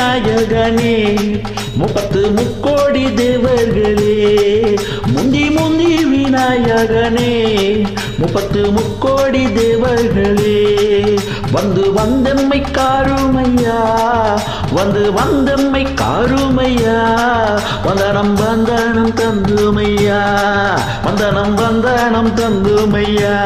விநாயகனே முப்பத்து முக்கோடி தேவர்களே முந்தி முந்தி விநாயகனே முப்பத்து முக்கோடி தேவர்களே வந்து வந்தம்மை காருமையா வந்து வந்தம்மை காருமையா வந்தனம் வந்தனம் தந்துமையா வந்தனம் வந்தனம் தந்துமையா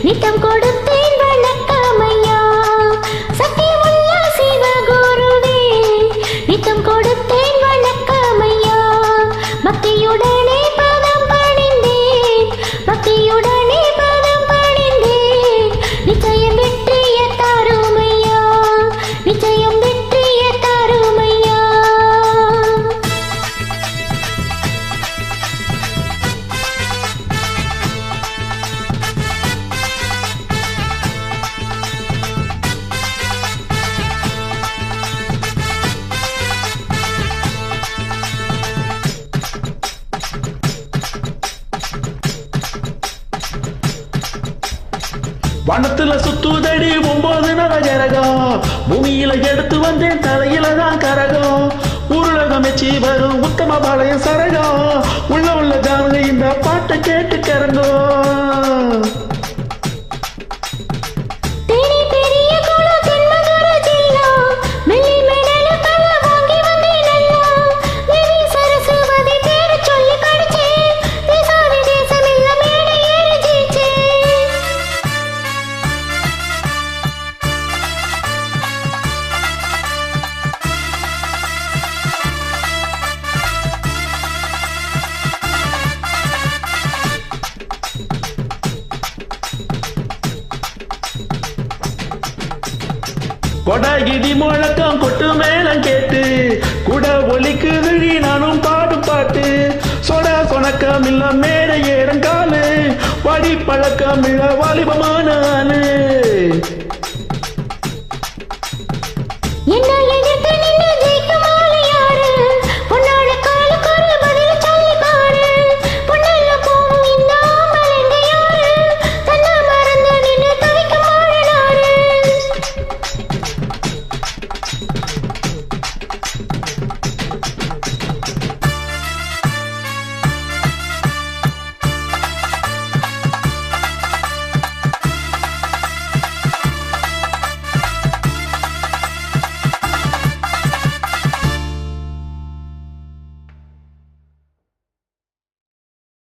நித்தம் கொடுத்தேன் வணக்கமையா சத்தியமுள்ள சிவகுருவே நித்தம் கொடுத்தேன் வணக்கமையா பக்தியுடனே பதம் பணிந்தேன் பக்தியுடனே பதம் பணிந்தேன் நிச்சயம் வெற்றிய தருமையா நிச்சயம் வெற்றிய தருமையா வனத்துல சுத்துதடி 9 நவஜரகம் பூமியில எடுத்து வந்தேன் தலையில தான் கரகம் உருளகம் மெச்சி வரும் உத்தம பாளையம் சரகம் உள்ள ஜானக இந்த பாட்டை கேட்டு கரங்கோ கொடாகிதி முழக்கம் கொட்டு மேளம் கேட்டு கூட ஒலிக்குதடி நானும் பாடும் பாட்டு சொட சொணக்கம் இல்ல மேடை ஏறங்காலு வடி பழக்கம் இல்ல வாலிபமான